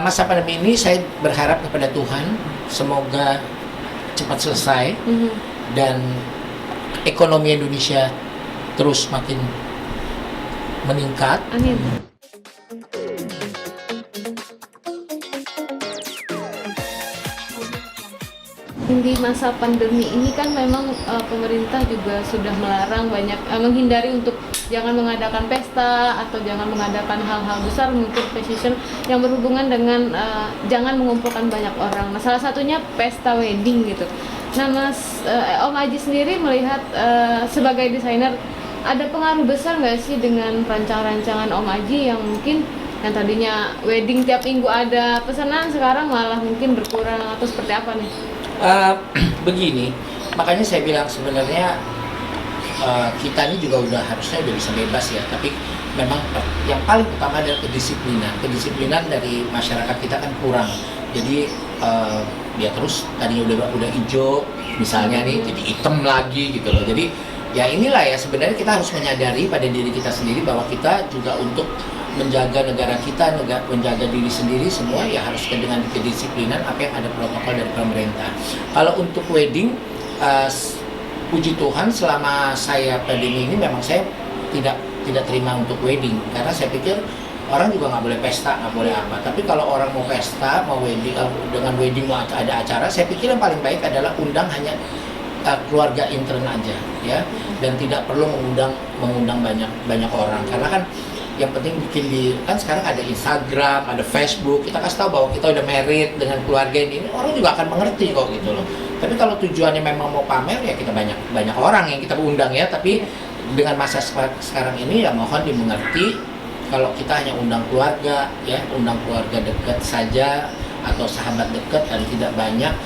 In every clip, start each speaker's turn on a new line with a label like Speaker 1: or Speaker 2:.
Speaker 1: masa pandemi ini saya berharap kepada Tuhan semoga cepat selesai dan ekonomi Indonesia terus makin meningkat.
Speaker 2: Amin. Di masa pandemi ini kan memang pemerintah juga sudah melarang banyak menghindari untuk jangan mengadakan pesta atau jangan mengadakan hal-hal besar mungkin fashion yang berhubungan dengan jangan mengumpulkan banyak orang. Nah, salah satunya pesta wedding gitu. Nah, Om Aji sendiri melihat sebagai desainer ada pengaruh besar nggak sih dengan rancangan-rancangan Om Aji yang mungkin yang tadinya wedding tiap minggu ada pesanan sekarang malah mungkin berkurang atau seperti apa nih?
Speaker 1: Begini, makanya saya bilang sebenarnya kita ini juga harusnya udah bisa bebas ya, tapi memang yang paling utama adalah kedisiplinan dari masyarakat kita kan kurang. Jadi ya terus tadinya udah hijau misalnya nih jadi hitam lagi gitu loh. Jadi ya inilah ya sebenarnya kita harus menyadari pada diri kita sendiri bahwa kita juga untuk menjaga negara kita, menjaga diri sendiri semua ya harus dengan kedisiplinan apa yang ada protokol dari pemerintah. Kalau untuk wedding, puji Tuhan selama saya pandemi ini memang saya tidak terima untuk wedding karena saya pikir orang juga nggak boleh pesta, nggak boleh apa. Tapi kalau orang mau pesta, mau wedding dengan wedding mau ada acara, saya pikir yang paling baik adalah undang hanya keluarga intern aja ya, dan tidak perlu mengundang banyak orang karena kan yang penting bikin kan sekarang ada Instagram, ada Facebook, kita kasih tahu bahwa kita udah married dengan keluarga ini, orang juga akan mengerti kok gitu loh. Tapi kalau tujuannya memang mau pamer ya kita banyak orang yang kita undang ya, tapi dengan masa sekarang ini ya mohon dimengerti kalau kita hanya undang keluarga ya, undang keluarga dekat saja atau sahabat dekat dan tidak banyak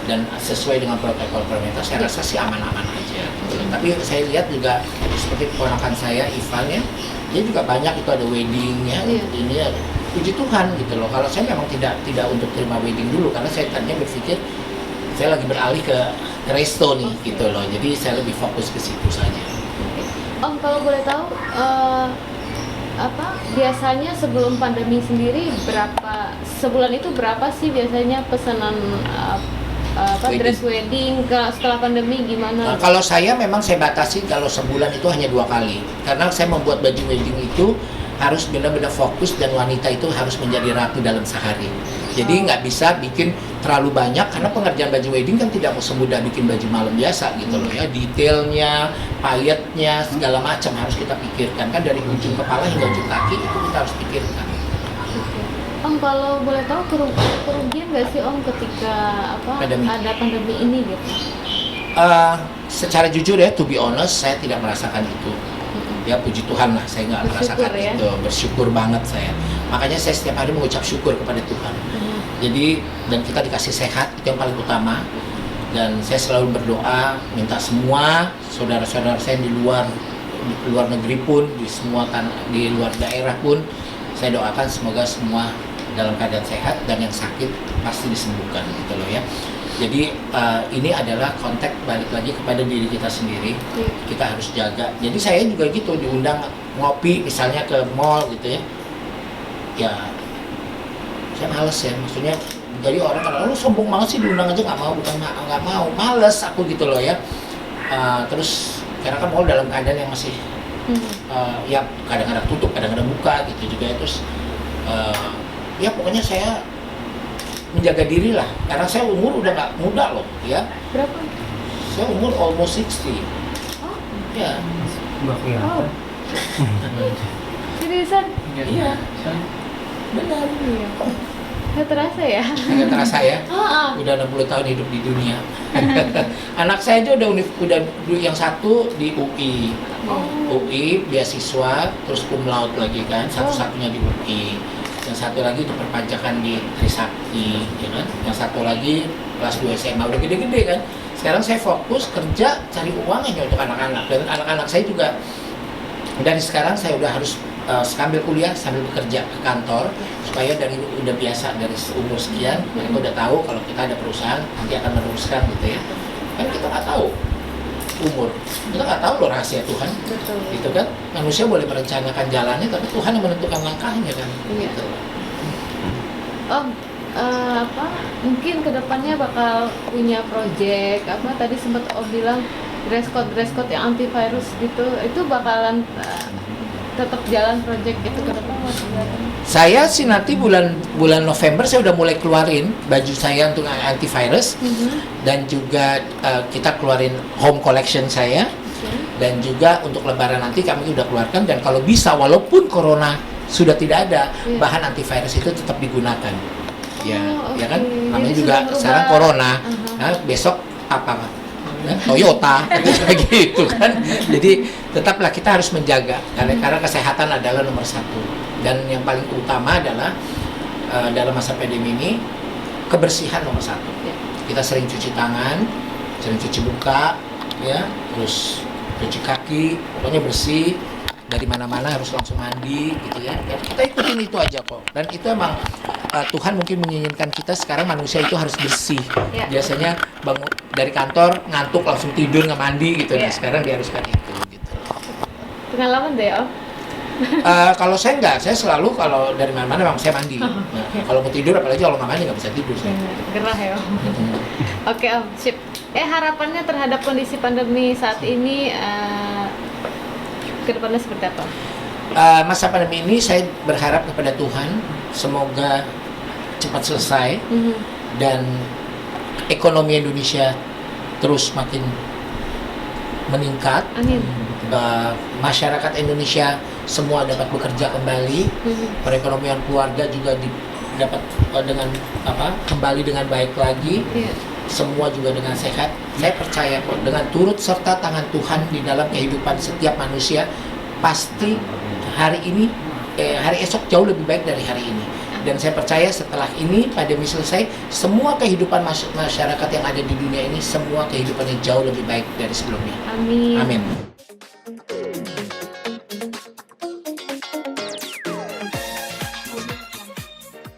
Speaker 1: dan sesuai dengan protokol pemerintah, saya rasa sih aman-aman aja. Tapi saya lihat juga seperti keponakan saya Ivan ya, dia juga banyak itu ada wedding ya, ini ya, puji Tuhan gitu loh. Kalau saya memang tidak untuk terima wedding dulu karena saya tadinya berpikir saya lagi beralih ke resto nih gitu loh. Jadi saya lebih fokus ke situ saja.
Speaker 2: Om kalau boleh tahu biasanya sebelum pandemi sendiri sebulan itu berapa sih biasanya pesanan dress wedding setelah pandemi gimana?
Speaker 1: Kalau saya memang saya batasi kalau sebulan itu hanya 2 kali karena saya membuat baju wedding itu harus benar-benar fokus dan wanita itu harus menjadi ratu dalam sehari. Jadi nggak bisa bikin terlalu banyak karena pengerjaan baju wedding kan tidak semudah bikin baju malam biasa gitu loh ya. Detailnya, payetnya, segala macam harus kita pikirkan kan dari ujung kepala hingga ujung kaki itu kita harus pikirkan.
Speaker 2: Om kalau boleh tahu kerugian nggak sih Om ketika ada pandemi ini gitu?
Speaker 1: Secara jujur ya, to be honest, saya tidak merasakan itu. Ya puji Tuhan lah, saya nggak merasakan ya? Itu. Bersyukur banget saya. Makanya saya setiap hari mengucap syukur kepada Tuhan. Jadi dan kita dikasih sehat itu yang paling utama. Dan saya selalu berdoa minta semua saudara-saudara saya di luar negeri pun, di luar daerah pun, saya doakan semoga semua dalam keadaan sehat dan yang sakit pasti disembuhkan gitu loh ya. Jadi ini adalah konteks balik lagi kepada diri kita sendiri. Kita harus jaga. Jadi saya juga gitu diundang ngopi misalnya ke mall gitu ya. Ya saya males ya, maksudnya jadi orang kalau lu sombong banget sih diundang aja nggak mau, bukan nggak mau, males aku gitu loh ya. Terus karena kan mall dalam keadaan yang masih ya kadang-kadang tutup, kadang-kadang buka gitu juga ya. Terus ya pokoknya saya menjaga diri lah karena saya umur udah nggak muda loh ya.
Speaker 2: Berapa?
Speaker 1: Saya umur almost 60.
Speaker 2: Oh
Speaker 1: ya
Speaker 2: wow. Seriusan?
Speaker 1: Iya benar.
Speaker 2: Iya. Nggak terasa ya?
Speaker 1: Nggak terasa ya? Udah 60 tahun hidup di dunia. Anak saya aja udah yang satu di UI. UI beasiswa terus cum laude lagi kan, satu-satunya di UI. Yang satu lagi itu perpajakan di Trisakti ya kan. Yang satu lagi kelas 2 SMA udah gede-gede kan. Sekarang saya fokus kerja cari uang aja untuk anak-anak, dan anak-anak saya juga dari sekarang saya udah harus sambil kuliah sambil bekerja ke kantor supaya udah biasa dari umur sekian mereka udah tahu kalau kita ada perusahaan nanti akan meneruskan gitu ya. Kan kita nggak tahu umur, kita nggak tahu loh rahasia Tuhan.
Speaker 2: Betul.
Speaker 1: Gitu kan, manusia boleh merencanakan jalannya tapi Tuhan yang menentukan langkahnya kan.
Speaker 2: Iya.
Speaker 1: Gitu.
Speaker 2: Oh, apa? Mungkin kedepannya bakal punya project apa? Tadi sempat bilang dress code yang antivirus gitu. Itu bakalan tetap jalan project itu ke depan Mas?
Speaker 1: Saya sih nanti bulan November saya udah mulai keluarin baju saya untuk antivirus, dan juga kita keluarin home collection saya, dan juga untuk Lebaran nanti kami udah keluarkan, dan kalau bisa walaupun corona sudah tidak ada, bahan antivirus itu tetap digunakan. Ya, ya kan? Namanya
Speaker 2: Jadi
Speaker 1: juga
Speaker 2: sudah
Speaker 1: sekarang
Speaker 2: merubah.
Speaker 1: corona, nah, besok apa? Ya, Toyota gitu kan. Jadi tetaplah kita harus menjaga karena kesehatan adalah nomor satu, dan yang paling utama adalah dalam masa pandemi ini kebersihan nomor satu. Kita sering cuci tangan, sering cuci muka, ya, terus cuci kaki, pokoknya bersih. Dari mana-mana harus langsung mandi gitu ya. Dan kita ikutin itu aja kok. Dan itu emang Tuhan mungkin menginginkan kita sekarang manusia itu harus bersih.
Speaker 2: Ya.
Speaker 1: Biasanya bangun dari kantor ngantuk langsung tidur nggak mandi gitu. Nah
Speaker 2: Ya.
Speaker 1: sekarang diharuskan itu gitu.
Speaker 2: Pengalaman deh Om.
Speaker 1: Kalau saya enggak, saya selalu kalau dari mana-mana memang saya mandi. Nah, kalau mau tidur apalagi kalau nggak mandi nggak bisa tidur saya.
Speaker 2: Gerah ya Om. Oke Om, sip. Harapannya terhadap kondisi pandemi saat ini ke depannya seperti apa?
Speaker 1: Masa pandemi ini saya berharap kepada Tuhan semoga cepat selesai dan ekonomi Indonesia terus makin meningkat.
Speaker 2: Amin.
Speaker 1: Masyarakat Indonesia semua dapat bekerja kembali, perekonomian keluarga juga dapat dengan kembali dengan baik lagi.
Speaker 2: Iya.
Speaker 1: Semua juga dengan sehat. Saya percaya kok dengan turut serta tangan Tuhan di dalam kehidupan setiap manusia, pasti hari esok jauh lebih baik dari hari ini. Dan saya percaya setelah ini pandemi selesai, semua kehidupan masyarakat yang ada di dunia ini, semua kehidupannya jauh lebih baik dari sebelumnya.
Speaker 2: Amin.
Speaker 1: Amin.